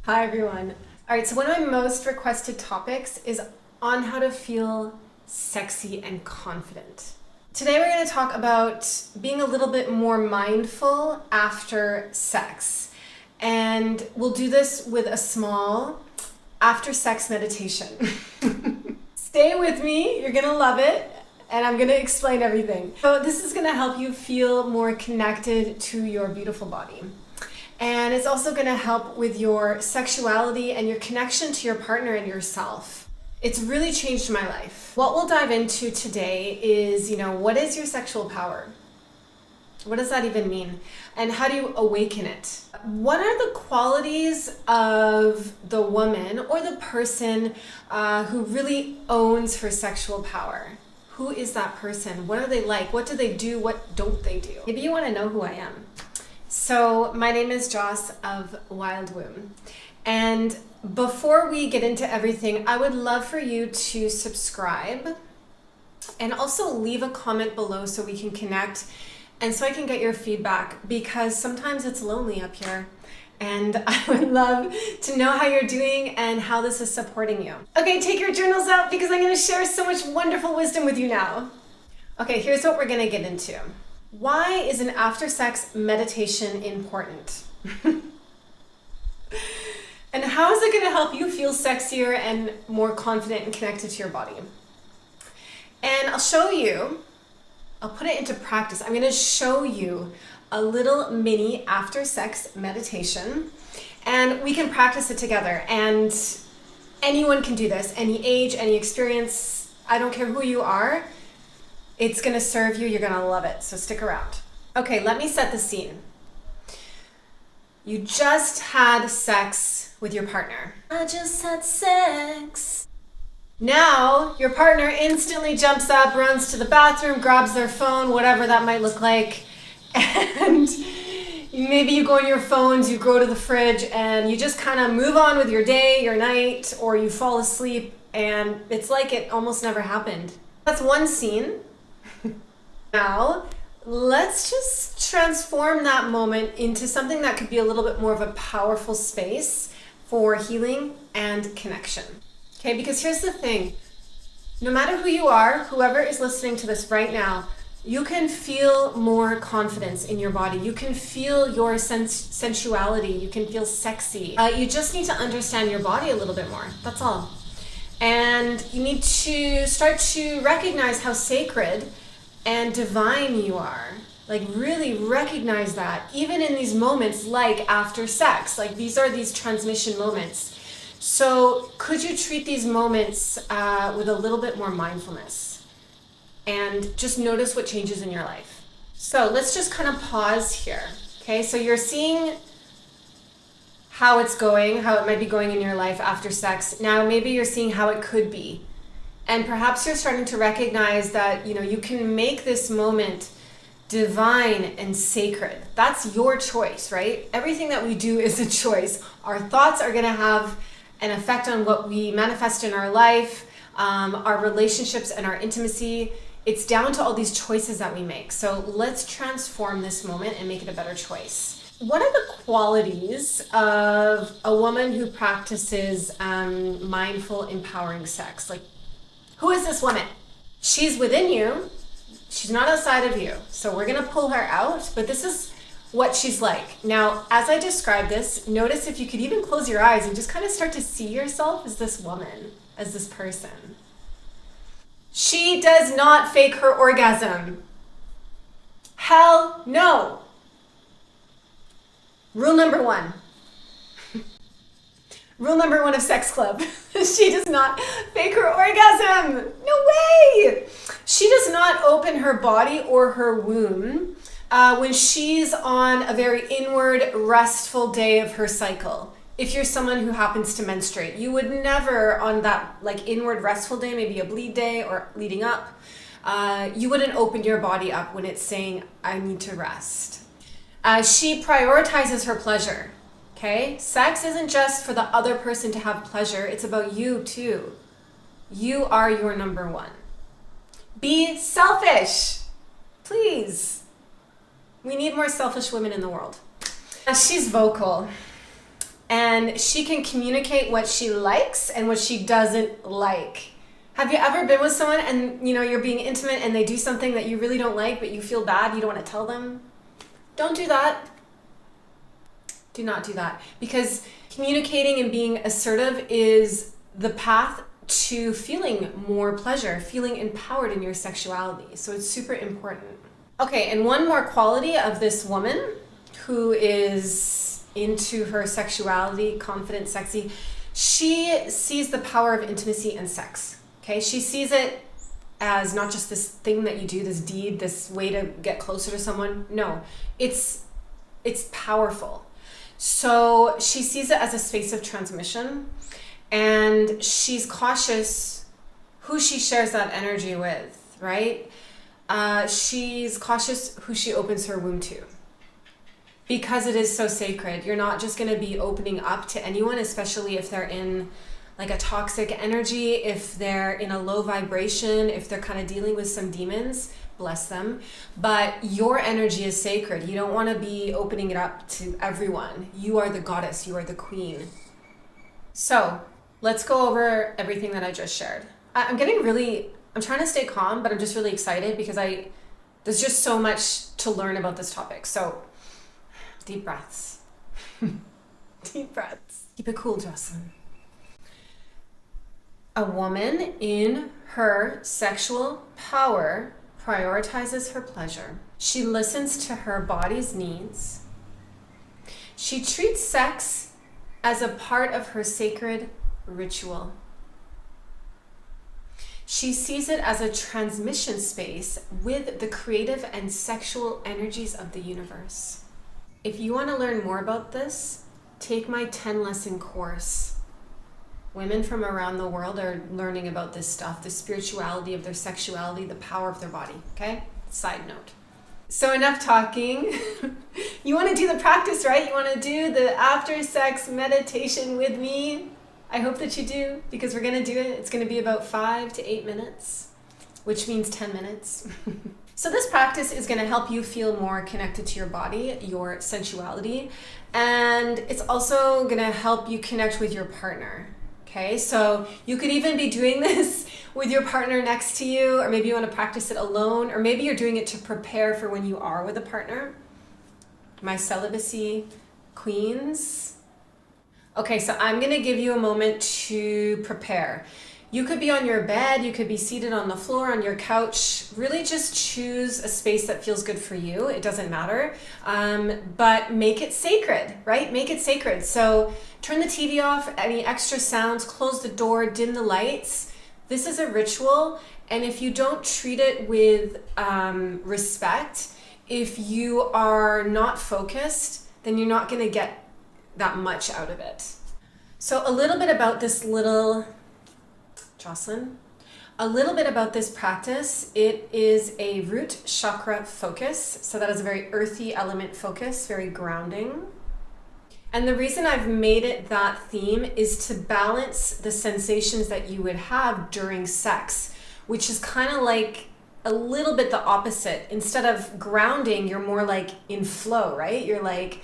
Hi everyone. All right, so one of my most requested topics is on how to feel sexy and confident. Today we're going to talk about being a little bit more mindful after sex. And we'll do this with a small after sex meditation. Stay with me, you're going to love it. And I'm going to explain everything. So this is going to help you feel more connected to your beautiful body. And it's also going to help with your sexuality and your connection to your partner and yourself. It's really changed my life. What we'll dive into today is, what is your sexual power? What does that even mean? And how do you awaken it? What are the qualities of the woman or the person who really owns her sexual power? Who is that person? What are they like? What do they do? What don't they do? Maybe you want to know who I am. So my name is Joss of Wild Womb. And before we get into everything, I would love for you to subscribe and also leave a comment below so we can connect and so I can get your feedback, because sometimes it's lonely up here. And I would love to know how you're doing and how this is supporting you. Okay, take your journals out because I'm going to share so much wonderful wisdom with you now. Okay, here's what we're going to get into. Why is an after sex meditation important? And how is it going to help you feel sexier and more confident and connected to your body? And I'll show you, I'll put it into practice. I'm going to show you a little mini after sex meditation, and we can practice it together. And anyone can do this, any age, any experience, I don't care who you are. It's going to serve you. You're going to love it. So stick around. Okay, let me set the scene. You just had sex with your partner. I just had sex. Now your partner instantly jumps up, runs to the bathroom, grabs their phone, whatever that might look like. And maybe you go on your phones, you go to the fridge, and you just kind of move on with your day, your night, or you fall asleep, and it's like it almost never happened. That's one scene. Now, let's just transform that moment into something that could be a little bit more of a powerful space for healing and connection. Okay, because here's the thing. No matter who you are, whoever is listening to this right now, you can feel more confidence in your body. You can feel your sensuality. You can feel sexy. You just need to understand your body a little bit more. That's all. And you need to start to recognize how sacred and divine you are. Like, really recognize that, even in these moments like after sex. Like, these are these transmission moments. So could you treat these moments with a little bit more mindfulness and just notice what changes in your life? So let's just kind of pause here. Okay, so you're seeing how it's going, how it might be going in your life after sex. Now maybe you're seeing how it could be. And perhaps you're starting to recognize that, you can make this moment divine and sacred. That's your choice, right? Everything that we do is a choice. Our thoughts are going to have an effect on what we manifest in our life, our relationships and our intimacy. It's down to all these choices that we make. So let's transform this moment and make it a better choice. What are the qualities of a woman who practices mindful, empowering sex? Like, who is this woman? She's within you. She's not outside of you. So we're going to pull her out, but this is what she's like. Now, as I describe this, notice if you could even close your eyes and just kind of start to see yourself as this woman, as this person. She does not fake her orgasm. Hell no. Rule number one. Rule number one of Sex Club. She does not fake her orgasm. No way. She does not open her body or her womb when she's on a very inward, restful day of her cycle. If you're someone who happens to menstruate, you would never on that inward, restful day, maybe a bleed day or leading up, you wouldn't open your body up when it's saying, I need to rest. She prioritizes her pleasure. Okay? Sex isn't just for the other person to have pleasure. It's about you too. You are your number one. Be selfish. Please. We need more selfish women in the world. She's vocal. And she can communicate what she likes and what she doesn't like. Have you ever been with someone and you're being intimate and they do something that you really don't like, but you feel bad, you don't want to tell them? Don't do that. Do not do that, because communicating and being assertive is the path to feeling more pleasure, feeling empowered in your sexuality. So it's super important. Okay, and one more quality of this woman who is into her sexuality, confident, sexy, she sees the power of intimacy and sex. Okay, she sees it as not just this thing that you do, this deed, this way to get closer to someone. No, it's powerful. So she sees it as a space of transmission, and she's cautious who she shares that energy with, right? She's cautious who she opens her womb to, because it is so sacred. You're not just going to be opening up to anyone, especially if they're in like a toxic energy, if they're in a low vibration, if they're kind of dealing with some demons, bless them. But your energy is sacred. You don't want to be opening it up to everyone. You are the goddess, you are the queen. So let's go over everything that I just shared. I'm trying to stay calm, but I'm just really excited because there's just so much to learn about this topic. So deep breaths. Deep breaths. Keep it cool, Jocelyn. A woman in her sexual power prioritizes her pleasure. She listens to her body's needs. She treats sex as a part of her sacred ritual. She sees it as a transmission space with the creative and sexual energies of the universe. If you want to learn more about this, take my 10-lesson course. Women from around the world are learning about this stuff, the spirituality of their sexuality, the power of their body, okay? Side note. So enough talking. You want to do the practice, right? You want to do the after sex meditation with me? I hope that you do, because we're going to do it. It's going to be about 5 to 8 minutes, which means 10 minutes. So this practice is going to help you feel more connected to your body, your sensuality, and it's also going to help you connect with your partner. Okay, so you could even be doing this with your partner next to you, or maybe you want to practice it alone, or maybe you're doing it to prepare for when you are with a partner. My celibacy queens. Okay, so I'm going to give you a moment to prepare. You could be on your bed, you could be seated on the floor, on your couch. Really just choose a space that feels good for you. It doesn't matter. But make it sacred, right? Make it sacred. So turn the TV off, any extra sounds, close the door, dim the lights. This is a ritual, and if you don't treat it with respect, if you are not focused, then you're not going to get that much out of it. So a little bit about this Jocelyn, a little bit about this practice. It is a root chakra focus. So that is a very earthy element focus, very grounding. And the reason I've made it that theme is to balance the sensations that you would have during sex, which is kind of like a little bit the opposite. Instead of grounding, you're more like in flow, right? You're like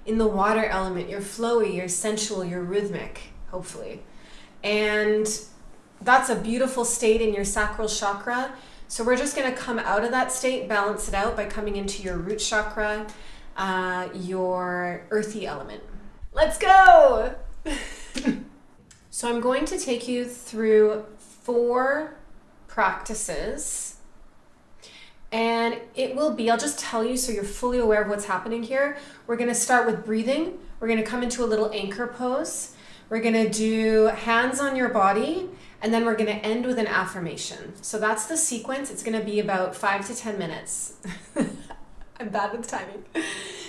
in the water element, you're flowy, you're sensual, you're rhythmic, hopefully. And that's a beautiful state in your sacral chakra. So we're just going to come out of that state, balance it out by coming into your root chakra, your earthy element. Let's go! So I'm going to take you through 4 practices, and it will be, I'll just tell you so you're fully aware of what's happening here. We're going to start with breathing. We're going to come into a little anchor pose. We're going to do hands on your body, and then we're going to end with an affirmation. So that's the sequence. It's going to be about 5 to 10 minutes. I'm bad with timing.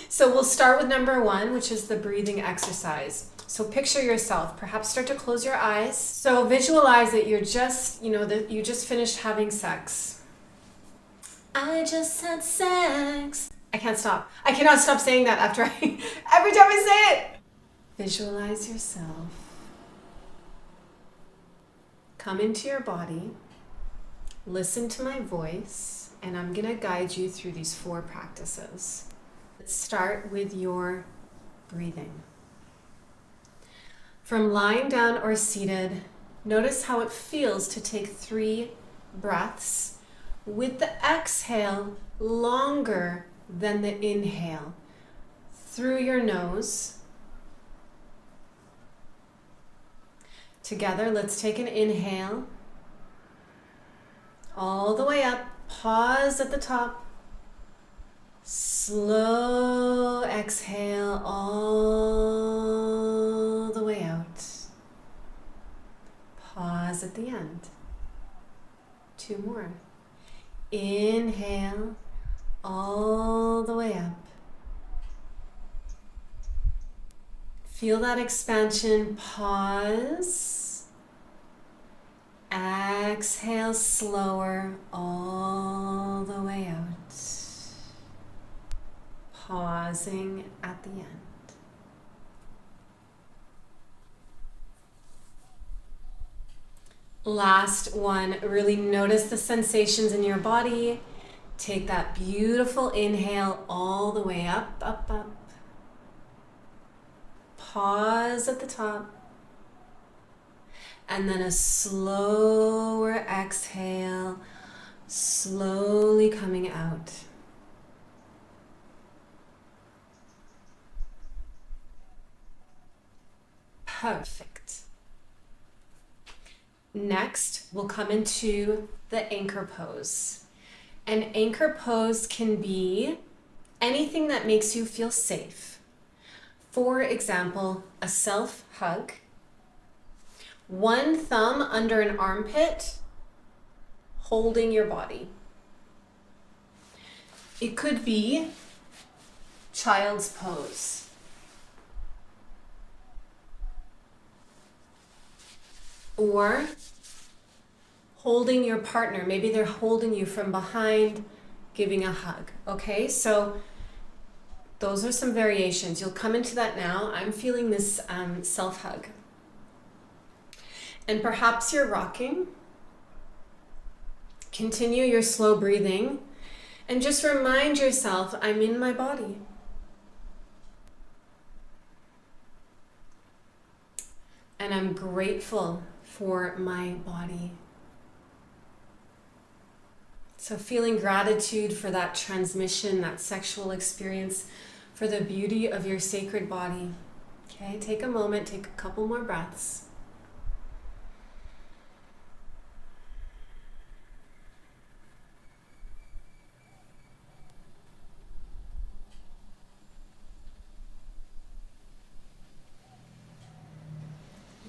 So we'll start with number 1, which is the breathing exercise. So picture yourself, perhaps start to close your eyes. So visualize that you're just, that you just finished having sex. I just had sex. I can't stop. I cannot stop saying that every time I say it. Visualize yourself. Come into your body. Listen to my voice, and I'm going to guide you through these 4 practices. Let's start with your breathing. From lying down or seated, notice how it feels to take 3 breaths with the exhale longer than the inhale through your nose. Together, let's take an inhale all the way up, pause at the top, slow exhale all the way out, pause at the end. 2 more. Inhale all the way up. Feel that expansion, pause. Exhale slower all the way out. Pausing at the end. Last one, really notice the sensations in your body. Take that beautiful inhale all the way up, up, up. Pause at the top. And then a slower exhale, slowly coming out. Perfect. Next, we'll come into the anchor pose. An anchor pose can be anything that makes you feel safe. For example, a self-hug, 1 thumb under an armpit, holding your body. It could be child's pose. Or holding your partner. Maybe they're holding you from behind, giving a hug. Okay, so those are some variations. You'll come into that now. I'm feeling this self-hug. And perhaps you're rocking. Continue your slow breathing. And just remind yourself, I'm in my body. And I'm grateful for my body. So feeling gratitude for that transmission, that sexual experience, for the beauty of your sacred body. Okay, take a moment, take a couple more breaths.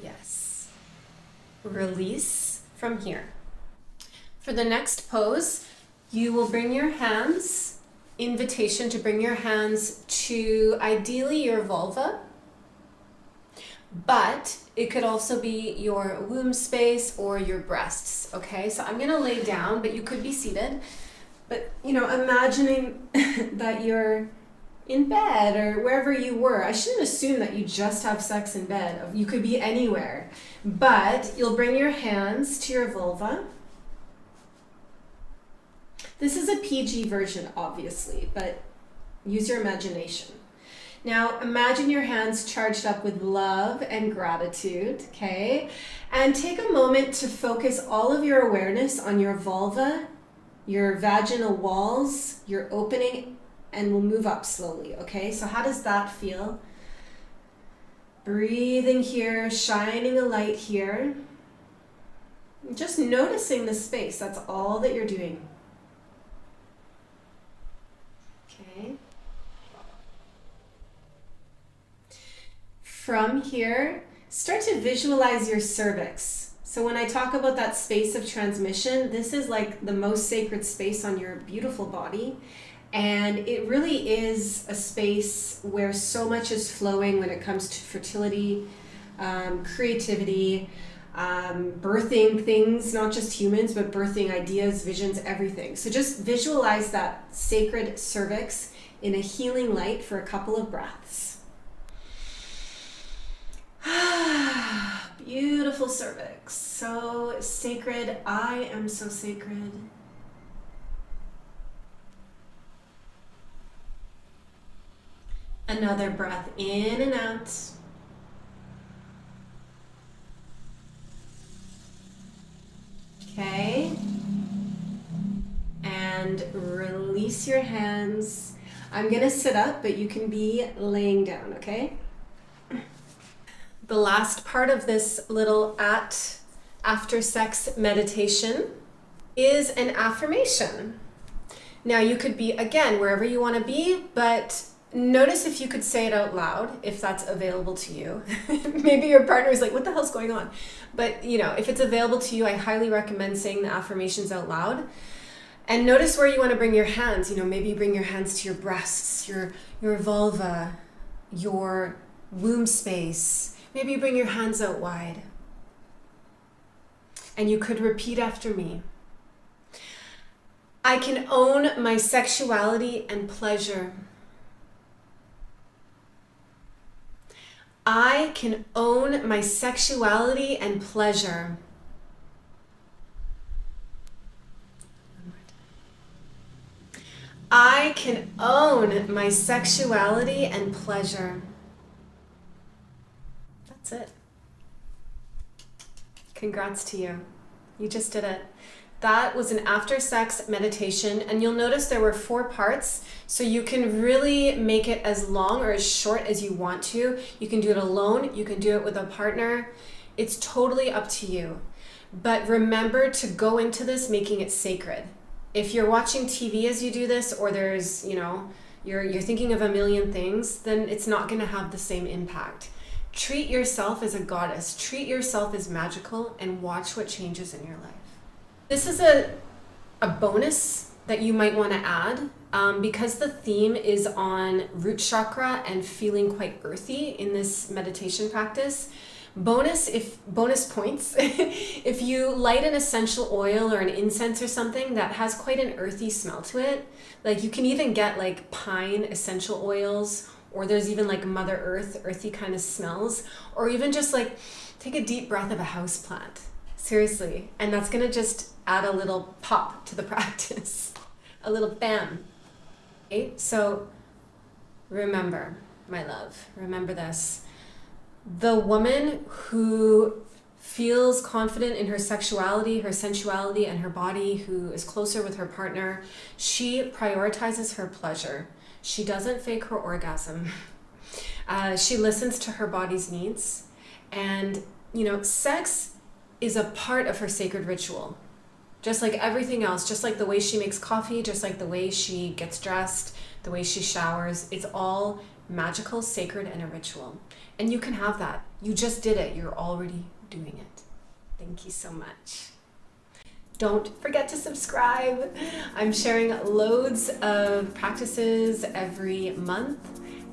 Yes. Release from here. For the next pose, you will bring your hands, invitation to bring your hands to ideally your vulva, but it could also be your womb space or your breasts, okay? So I'm gonna lay down, but you could be seated. But, imagining that you're in bed or wherever you were. I shouldn't assume that you just have sex in bed. You could be anywhere, but you'll bring your hands to your vulva. This is a PG version, obviously, but use your imagination. Now, imagine your hands charged up with love and gratitude, okay? And take a moment to focus all of your awareness on your vulva, your vaginal walls, your opening, and we'll move up slowly, okay? So how does that feel? Breathing here, shining a light here. Just noticing the space, that's all that you're doing. Okay. From here, start to visualize your cervix. So when I talk about that space of transmission, this is like the most sacred space on your beautiful body. And it really is a space where so much is flowing when it comes to fertility, creativity, birthing things, not just humans, but birthing ideas, visions, everything. So just visualize that sacred cervix in a healing light for a couple of breaths. Beautiful cervix, so sacred. I am so sacred. Another breath in and out. release your hands. I'm gonna sit up, but you can be laying down, okay? The last part of this little after sex meditation is an affirmation. Now you could be, again, wherever you want to be, but notice if you could say it out loud, if that's available to you. Maybe your partner is like, what the hell's going on? But if it's available to you, I highly recommend saying the affirmations out loud. And notice where you want to bring your hands. Maybe you bring your hands to your breasts, your vulva, your womb space. Maybe you bring your hands out wide. And you could repeat after me. I can own my sexuality and pleasure. I can own my sexuality and pleasure. I can own my sexuality and pleasure. That's it. Congrats to you. You just did it. That was an after sex meditation, and you'll notice there were 4 parts, so you can really make it as long or as short as you want to. You can do it alone, you can do it with a partner. It's totally up to you. But remember to go into this making it sacred. If you're watching TV as you do this, or there's, you're thinking of a million things, then it's not going to have the same impact. Treat yourself as a goddess, treat yourself as magical, and watch what changes in your life. This is a bonus that you might want to add because the theme is on root chakra and feeling quite earthy in this meditation practice. Bonus points, if you light an essential oil or an incense or something that has quite an earthy smell to it, like you can even get like pine essential oils, or there's even like Mother Earth, earthy kind of smells, or even just like take a deep breath of a house plant. Seriously, and that's gonna just add a little pop to the practice, a little bam. Okay, so remember, my love, remember this. The woman who feels confident in her sexuality, her sensuality, and her body, who is closer with her partner, she prioritizes her pleasure. She doesn't fake her orgasm. She listens to her body's needs. And, sex is a part of her sacred ritual. Just like everything else, just like the way she makes coffee, just like the way she gets dressed, the way she showers, it's all magical, sacred, and a ritual. And you can have that. You just did it. You're already doing it. Thank you so much. Don't forget to subscribe. I'm sharing loads of practices every month.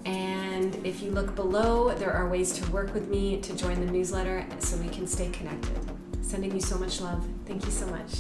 And if you look below, there are ways to work with me to join the newsletter so we can stay connected. Sending you so much love. Thank you so much.